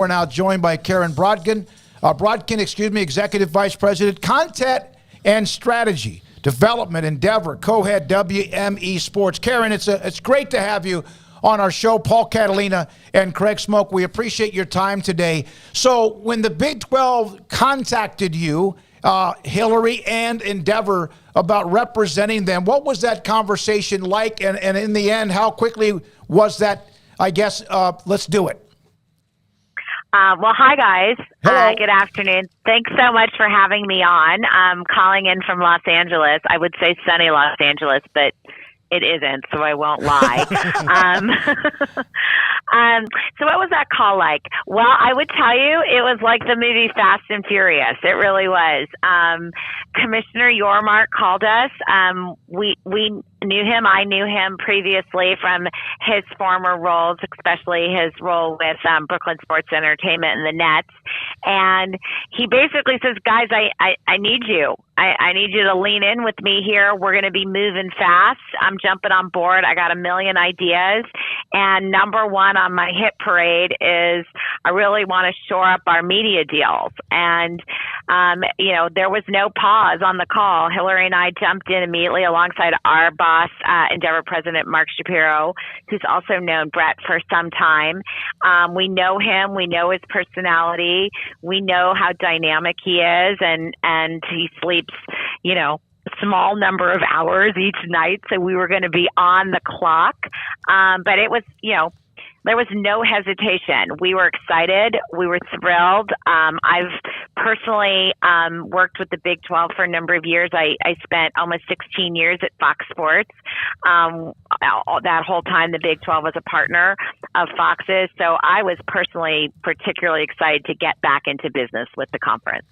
We're now joined by Karen Brodkin, Executive Vice President, Content and Strategy Development Endeavor, co-head WME Sports. Karen, it's great to have you on our show. Paul Catalina and Craig Smoak, we appreciate your time today. So when the Big 12 contacted you, Hillary and Endeavor, about representing them, what was that conversation like? And in the end, how quickly was that, I guess, let's do it? Well, hi, guys. Hello. Good afternoon. Thanks so much for having me on. I'm calling in from Los Angeles. I would say sunny Los Angeles, but it isn't, so I won't lie. So what was that call like? Well, I would tell you it was like the movie Fast and Furious. It really was. Commissioner Yormark called us. We knew him. I knew him previously from his former roles, especially his role with Brooklyn Sports Entertainment and the Nets. And he basically says, guys, I need you. I need you to lean in with me here. We're going to be moving fast. I'm jumping on board. I got a million ideas. And number one on my hit parade is I really want to shore up our media deals. And, there was no pause on the call. Hillary and I jumped in immediately alongside our boss, Endeavor President Mark Shapiro, who's also known Brett for some time. We know him. We know his personality. We know how dynamic he is, and he sleeps, small number of hours each night. So we were going to be on the clock. But it was, there was no hesitation. We were excited. We were thrilled. I've personally worked with the Big 12 for a number of years. I spent almost 16 years at Fox Sports. That whole time, the Big 12 was a partner of Fox's. So I was personally particularly excited to get back into business with the conference.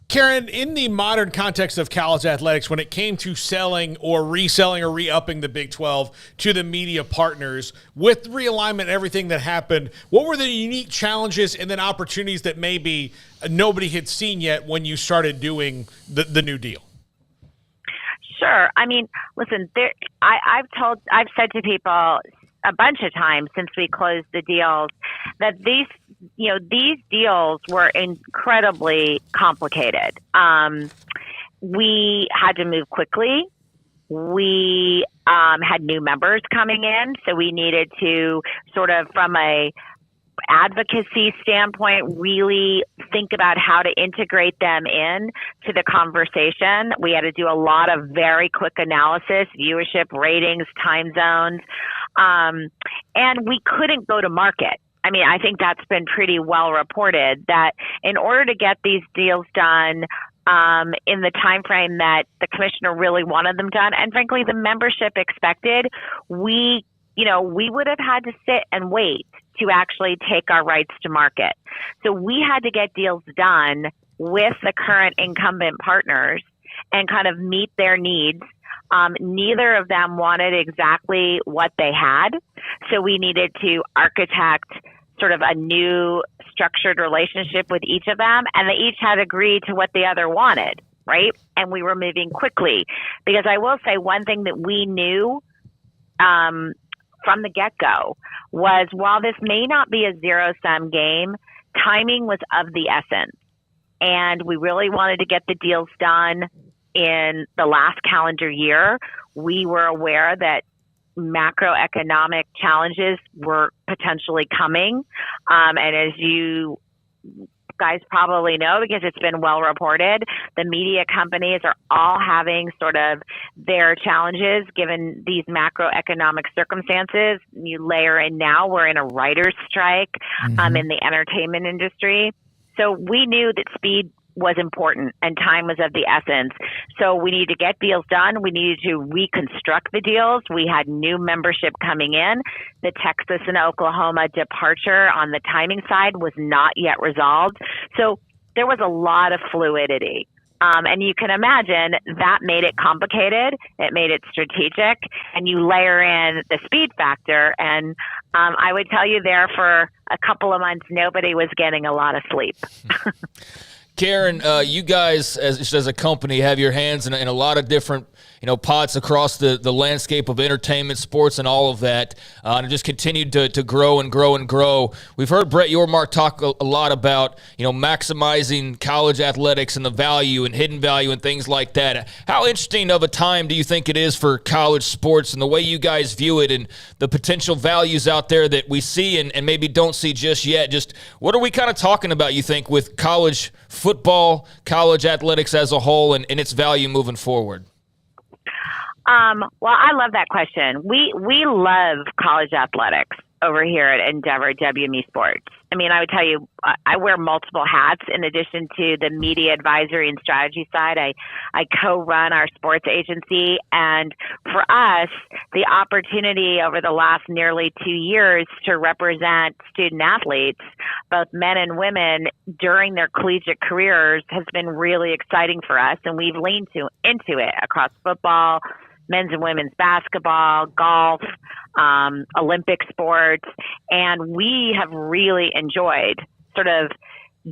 Karen, in the modern context of college athletics, when it came to selling or reselling or re-upping the Big 12 to the media partners, with realignment and everything that happened, what were the unique challenges and then opportunities that maybe nobody had seen yet when you started doing the new deal? Sure. I mean, listen, I've said to people a bunch of times since we closed the deals that these deals were incredibly complicated. We had to move quickly. We had new members coming in, so we needed to sort of, from a advocacy standpoint, really think about how to integrate them in to the conversation. We had to do a lot of very quick analysis, viewership, ratings, time zones, and we couldn't go to market. I mean, I think that's been pretty well reported that in order to get these deals done in the time frame that the commissioner really wanted them done, and frankly, the membership expected, we would have had to sit and wait to actually take our rights to market. So we had to get deals done with the current incumbent partners and kind of meet their needs. Neither of them wanted exactly what they had. So we needed to architect sort of a new structured relationship with each of them. And they each had agreed to what the other wanted, right? And we were moving quickly. Because I will say one thing that we knew from the get-go was, while this may not be a zero-sum game, timing was of the essence. And we really wanted to get the deals done in the last calendar year. We were aware that macroeconomic challenges were potentially coming. And as you guys probably know, because it's been well reported, the media companies are all having sort of their challenges given these macroeconomic circumstances. You layer in now, we're in a writer's strike in the entertainment industry. So we knew that speed was important and time was of the essence. So we needed to get deals done. We needed to reconstruct the deals. We had new membership coming in. The Texas and Oklahoma departure on the timing side was not yet resolved. So there was a lot of fluidity. And you can imagine that made it complicated. It made it strategic. And you layer in the speed factor. And I would tell you there for a couple of months, nobody was getting a lot of sleep. Karen, you guys, as a company, have your hands in a lot of different, pots across the landscape of entertainment, sports, and all of that, and just continued to grow and grow and grow. We've heard Brett Yormark talk a lot about, maximizing college athletics and the value and hidden value and things like that. How interesting of a time do you think it is for college sports and the way you guys view it and the potential values out there that we see and maybe don't see just yet? Just what are we kind of talking about, you think, with college football, college athletics as a whole, and its value moving forward? Well, I love that question. We love college athletics over here at Endeavor WME Sports. I mean, I would tell you, I wear multiple hats in addition to the media advisory and strategy side. I co-run our sports agency. And for us, the opportunity over the last nearly 2 years to represent student athletes, both men and women, during their collegiate careers has been really exciting for us. And we've leaned into it across football, men's and women's basketball, golf, Olympic sports, and we have really enjoyed sort of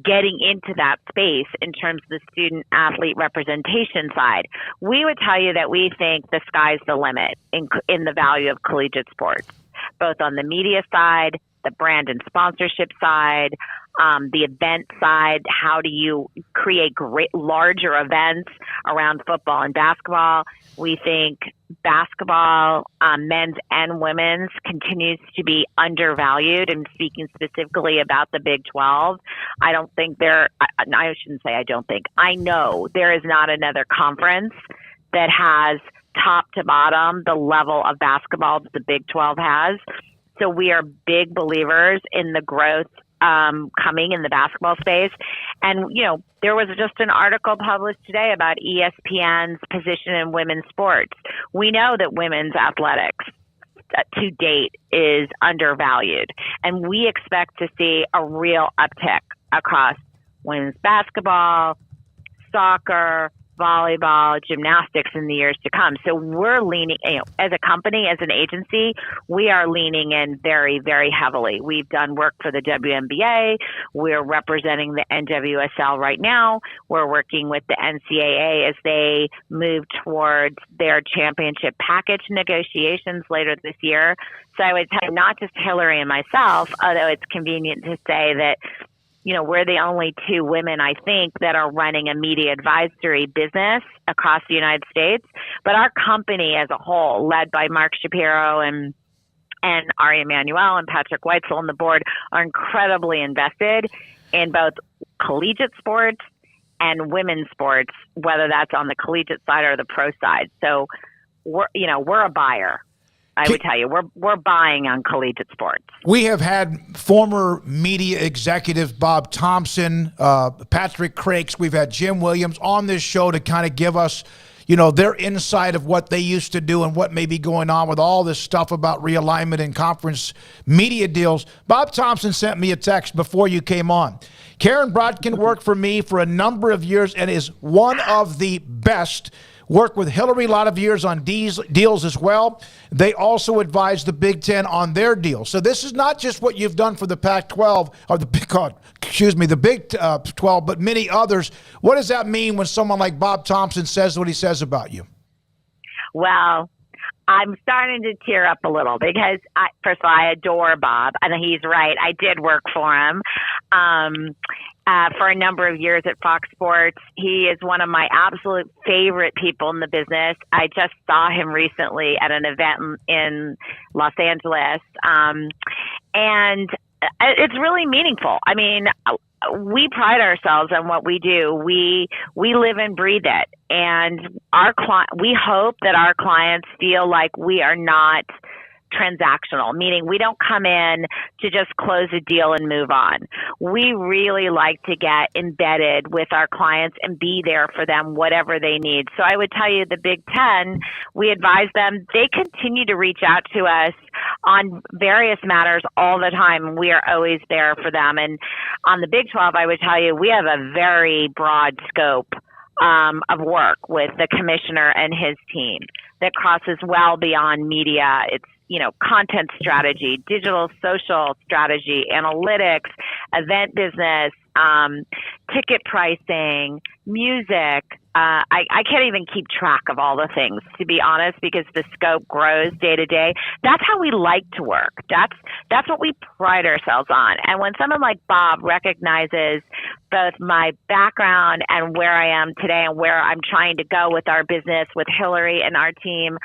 getting into that space in terms of the student athlete representation side. We would tell you that we think the sky's the limit in the value of collegiate sports, both on the media side, the brand and sponsorship side, the event side. How do you create great larger events around football and basketball? We think basketball, men's and women's, continues to be undervalued. And speaking specifically about the Big 12, I don't think I shouldn't say I don't think. I know there is not another conference that has top to bottom the level of basketball that the Big 12 has. So we are big believers in the growth coming in the basketball space. And, there was just an article published today about ESPN's position in women's sports. We know that women's athletics to date is undervalued, and we expect to see a real uptick across women's basketball, soccer, volleyball, gymnastics in the years to come. So we're leaning, as a company, as an agency, we are leaning in very, very heavily. We've done work for the WNBA. We're representing the NWSL right now. We're working with the NCAA as they move towards their championship package negotiations later this year. So I would tell you, not just Hillary and myself, although it's convenient to say that we're the only two women, I think, that are running a media advisory business across the United States. But our company as a whole, led by Mark Shapiro and Ari Emanuel and Patrick Weitzel on the board, are incredibly invested in both collegiate sports and women's sports, whether that's on the collegiate side or the pro side. So we're a buyer. I would tell you, we're buying on collegiate sports. We have had former media executive Bob Thompson, Patrick Crakes. We've had Jim Williams on this show to kind of give us, their insight of what they used to do and what may be going on with all this stuff about realignment and conference media deals. Bob Thompson sent me a text before you came on. Karen Brodkin worked for me for a number of years and is one of the best. Worked with Hillary a lot of years on deals as well. They also advise the Big Ten on their deals. So this is not just what you've done for the Pac-12 or the Big 12, but many others. What does that mean when someone like Bob Thompson says what he says about you? Well, I'm starting to tear up a little because, first of all, I adore Bob, and he's right. I did work for him for a number of years at Fox Sports. He is one of my absolute favorite people in the business. I just saw him recently at an event in Los Angeles, and it's really meaningful. I mean, we pride ourselves on what we do. We live and breathe it, and we hope that our clients feel like we are not transactional, meaning we don't come in to just close a deal and move on. We really like to get embedded with our clients and be there for them, whatever they need. So I would tell you the Big Ten, we advise them. They continue to reach out to us on various matters all the time. We are always there for them. And on the Big 12, I would tell you, we have a very broad scope of work with the commissioner and his team that crosses well beyond media. It's content strategy, digital social strategy, analytics, event business, ticket pricing, music. I can't even keep track of all the things, to be honest, because the scope grows day to day. That's how we like to work. That's what we pride ourselves on. And when someone like Bob recognizes both my background and where I am today and where I'm trying to go with our business, with Hillary and our team,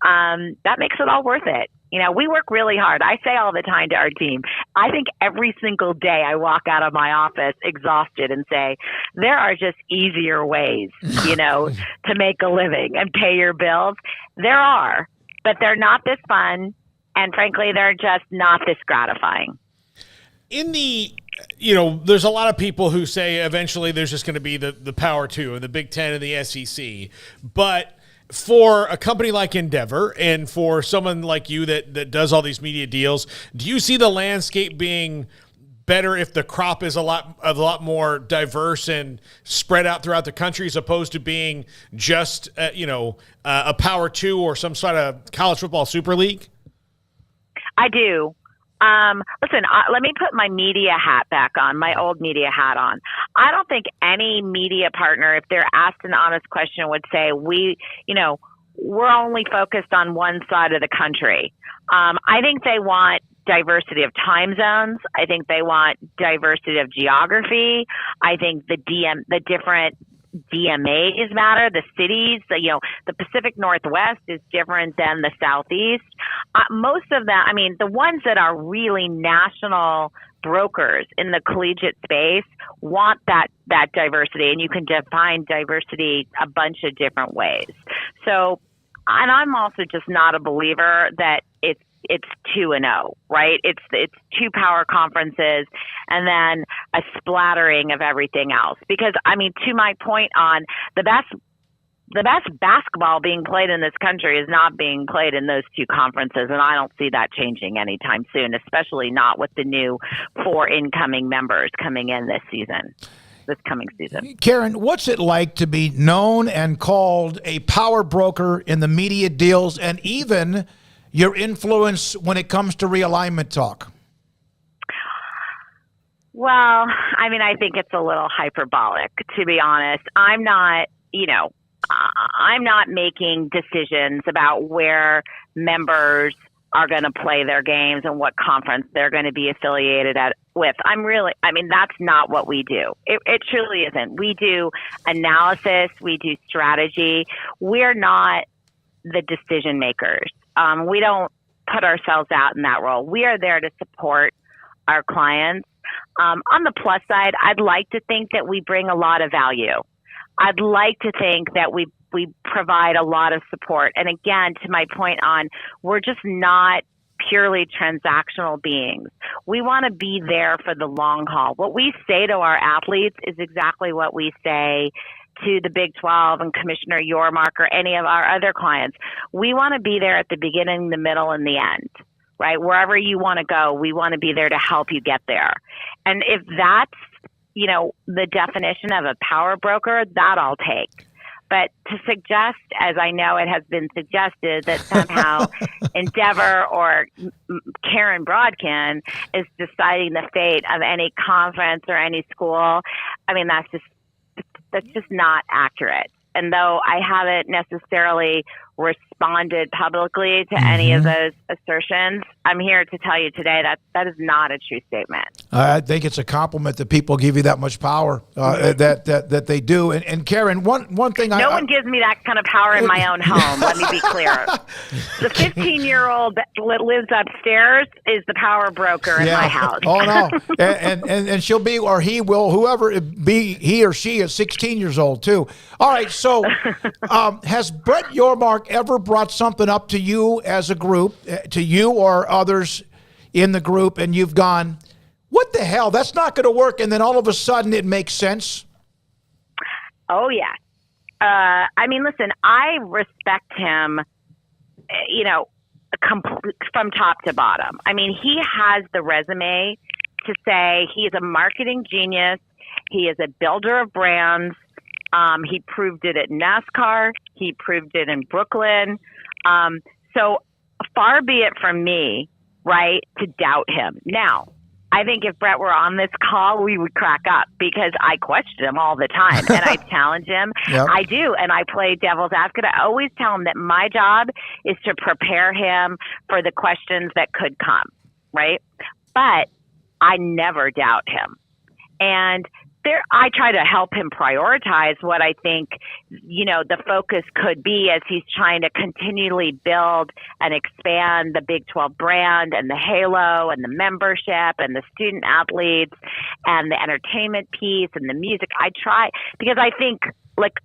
that makes it all worth it. We work really hard. I say all the time to our team, I think every single day I walk out of my office exhausted and say, there are just easier ways, to make a living and pay your bills. There are, but they're not this fun. And frankly, they're just not this gratifying. There's a lot of people who say eventually there's just going to be the Power Two and the Big Ten and the SEC. But for a company like Endeavor and for someone like you that does all these media deals, do you see the landscape being better if the crop is a lot more diverse and spread out throughout the country as opposed to being just a Power Two or some sort of college football super league? I do. Listen, let me put my media hat back on, my old media hat on. I don't think any media partner, if they're asked an honest question, would say we're only focused on one side of the country. I think they want diversity of time zones. I think they want diversity of geography. I think the different DMAs matter, the cities, the Pacific Northwest is different than the Southeast. Most of them, the ones that are really national brokers in the collegiate space want that diversity, and you can define diversity a bunch of different ways. So, and I'm also just not a believer that it's 2-0, right? It's 2 power conferences and then a splattering of everything else. Because to my point on the best basketball being played in this country is not being played in those 2 conferences, and I don't see that changing anytime soon, especially not with the new 4 incoming members coming in this coming season. Karen, what's it like to be known and called a power broker in the media deals and even your influence when it comes to realignment talk? Well, I think it's a little hyperbolic, to be honest. I'm not making decisions about where members are going to play their games and what conference they're going to be affiliated with. That's not what we do. It truly isn't. We do analysis. We do strategy. We're not the decision makers. We don't put ourselves out in that role. We are there to support our clients. On the plus side, I'd like to think that we bring a lot of value. I'd like to think that we provide a lot of support. And again, to my point on, we're just not purely transactional beings. We want to be there for the long haul. What we say to our athletes is exactly what we say to the Big 12 and Commissioner Yormark or any of our other clients. We want to be there at the beginning, the middle, and the end, right? Wherever you want to go, we want to be there to help you get there. And if that's, the definition of a power broker, that I'll take. But to suggest, as I know it has been suggested, that somehow Endeavor or Karen Brodkin is deciding the fate of any conference or any school, that's just not accurate. And though I haven't necessarily responded publicly to any of those assertions, I'm here to tell you today that is not a true statement. I think it's a compliment that people give you that much power, that they do. And Karen, one thing no one gives me that kind of power in my own home. Let me be clear. The 15-year-old that lives upstairs is the power broker in my house. Oh no, and she'll be, or he will, whoever it be, he or she is 16 years old too. All right, so has Brett Yormark ever brought something up to you as a group, to you or others in the group, and you've gone, what the hell, that's not going to work, and then all of a sudden it makes sense? Oh, yeah. Listen, I respect him, from top to bottom. He has the resume to say he is a marketing genius. He is a builder of brands. He proved it at NASCAR. He proved it in Brooklyn. So far be it from me, right, to doubt him. Now, I think if Brett were on this call, we would crack up because I question him all the time and I challenge him. Yep. I do. And I play devil's advocate. I always tell him that my job is to prepare him for the questions that could come, right? But I never doubt him. And I try to help him prioritize what I think, the focus could be as he's trying to continually build and expand the Big 12 brand and the halo and the membership and the student athletes and the entertainment piece and the music. I try because I think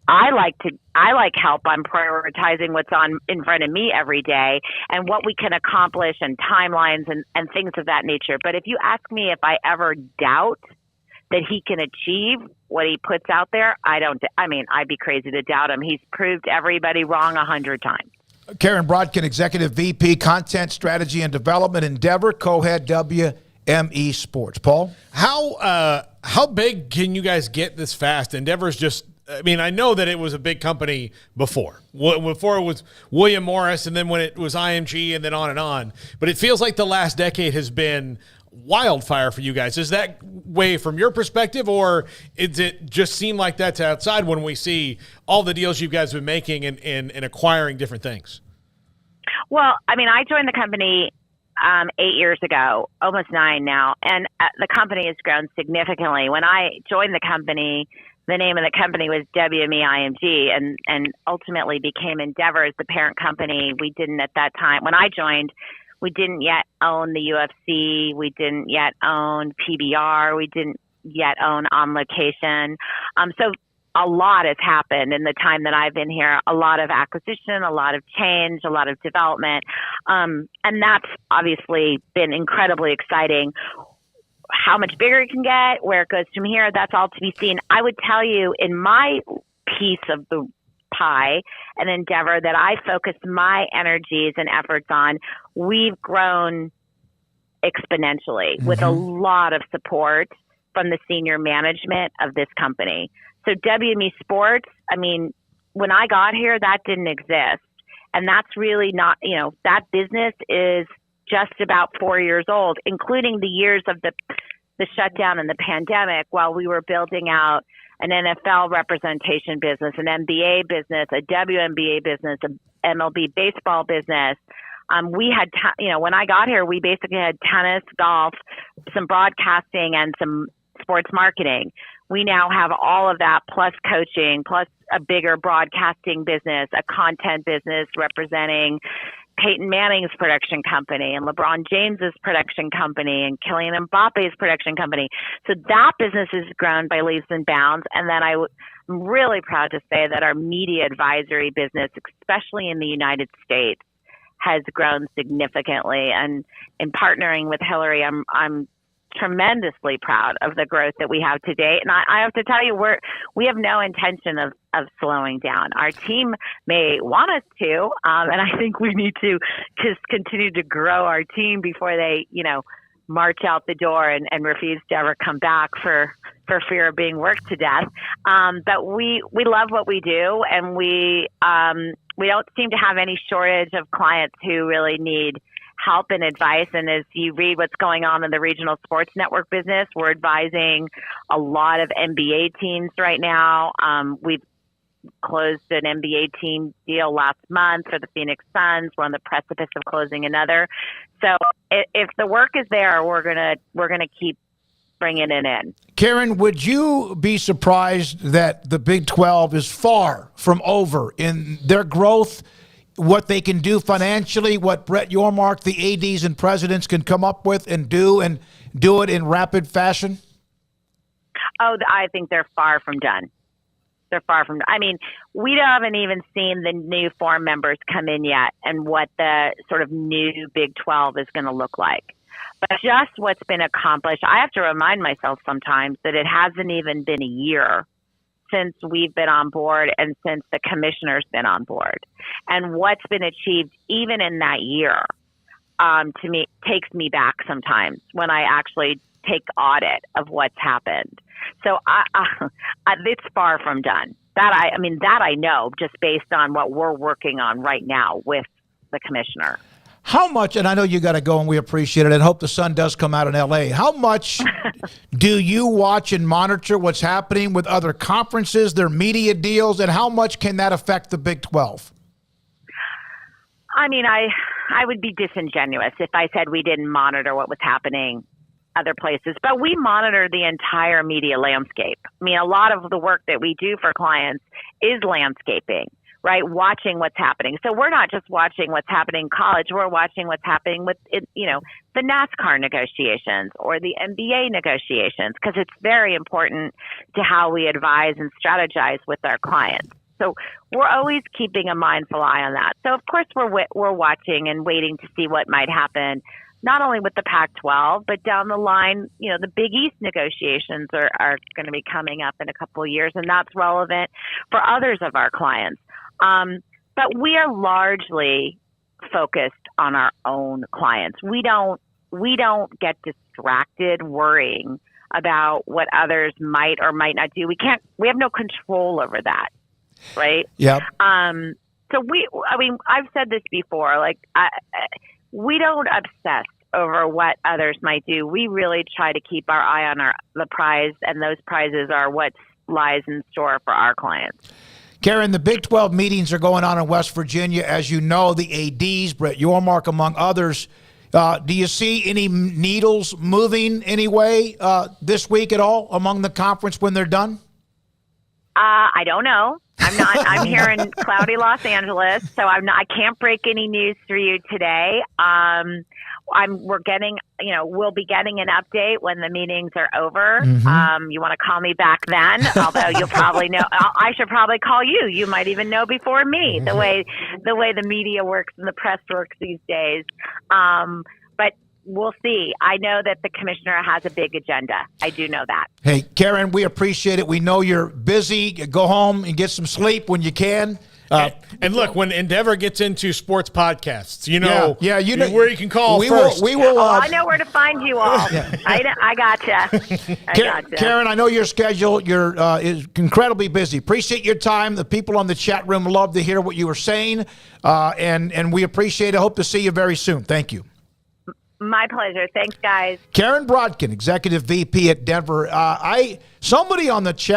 I like help on prioritizing what's on in front of me every day and what we can accomplish and timelines and things of that nature. But if you ask me if I ever doubt that he can achieve what he puts out there, I'd be crazy to doubt him. He's proved everybody wrong 100 times. Karen Brodkin, Executive VP, Content Strategy and Development, Endeavor, co-head WME Sports. Paul? How big can you guys get this fast? Endeavor's just, I know that it was a big company before. Before it was William Morris, and then when it was IMG, and then on and on. But it feels like the last decade has been wildfire for you guys. Is that way from your perspective, or does it just seem like that's outside when we see all the deals you guys have been making and acquiring different things? Well, I joined the company 8 years ago, almost 9 now, and the company has grown significantly. When I joined the company, the name of the company was WME IMG and ultimately became Endeavor as the parent company. We didn't at that time. When I joined, we didn't yet own the UFC. We didn't yet own PBR. We didn't yet own On Location. So a lot has happened in the time that I've been here. A lot of acquisition, a lot of change, a lot of development. And that's obviously been incredibly exciting. How much bigger it can get, where it goes from here, that's all to be seen. I would tell you in my piece of the pie and Endeavor that I focus my energies and efforts on, we've grown exponentially with a lot of support from the senior management of this company. So WME Sports, when I got here, that didn't exist. And that's really not, that business is just about 4 years old, including the years of the shutdown and the pandemic while we were building out an NFL representation business, an NBA business, a WNBA business, an MLB baseball business. We had, when I got here, we basically had tennis, golf, some broadcasting, and some sports marketing. We now have all of that, plus coaching, plus a bigger broadcasting business, a content business representing Peyton Manning's production company and LeBron James's production company and Kylian Mbappe's production company. So that business has grown by leaps and bounds. And then I'm really proud to say that our media advisory business, especially in the United States, has grown significantly. And in partnering with Hillary, I'm tremendously proud of the growth that we have today. And I have to tell you, we have no intention of slowing down. Our team may want us to, and I think we need to just continue to grow our team before they, march out the door and refuse to ever come back for fear of being worked to death. But we love what we do, and we don't seem to have any shortage of clients who really need help and advice. And as you read what's going on in the regional sports network business, we're advising a lot of NBA teams right now. We've closed an NBA team deal last month for the Phoenix Suns. We're on the precipice of closing another. So if the work is there, we're gonna keep bringing it in. Karen, would you be surprised that the Big 12 is far from over in their growth, what they can do financially, what Brett Yormark, the ADs and presidents can come up with and do it in rapid fashion? Oh, I think they're far from done. They're far from, we haven't even seen the new four members come in yet and what the sort of new Big 12 is going to look like. But just what's been accomplished, I have to remind myself sometimes that it hasn't even been a year since we've been on board and since the commissioner's been on board. And what's been achieved even in that year, to me, takes me back sometimes when I actually take audit of what's happened. So it's far from done. That I know just based on what we're working on right now with the commissioner. How much, and I know you got to go and we appreciate it and hope the sun does come out in LA. How much do you watch and monitor what's happening with other conferences, their media deals, and how much can that affect the Big 12? I mean, I would be disingenuous if I said we didn't monitor what was happening other places, but we monitor the entire media landscape. I mean, a lot of the work that we do for clients is landscaping, right? Watching what's happening. So we're not just watching what's happening in college. We're watching what's happening with, the NASCAR negotiations or the NBA negotiations, because it's very important to how we advise and strategize with our clients. So we're always keeping a mindful eye on that. So of course we're watching and waiting to see what might happen, not only with the Pac-12, but down the line, the Big East negotiations are going to be coming up in a couple of years, and that's relevant for others of our clients. But we are largely focused on our own clients. We don't get distracted worrying about what others might or might not do. We have no control over that, right? Yep. So I've said this before, we don't obsess over what others might do. We really try to keep our eye on the prize, and those prizes are what lies in store for our clients. Karen, the Big 12 meetings are going on in West Virginia. As you know, the ADs, Brett Yormark, among others. Do you see any needles moving anyway this week at all among the conference when they're done? I don't know. I'm here in cloudy Los Angeles, so I can't break any news for you today. We'll be getting an update when the meetings are over. Mm-hmm. You want to call me back then, although you'll probably know. I should probably call you. You might even know before me, the way the media works and the press works these days. But we'll see. I know that the commissioner has a big agenda. I do know that. Hey, Karen, we appreciate it. We know you're busy. Go home and get some sleep when you can. And look, when Endeavor gets into sports podcasts, you know where you can call first. I know where to find you all. Yeah. I gotcha. Karen, I know your schedule. Is incredibly busy. Appreciate your time. The people on the chat room love to hear what you were saying, and we appreciate it. Hope to see you very soon. Thank you. My pleasure. Thanks, guys. Karen Brodkin, Executive VP at Denver. Somebody on the chat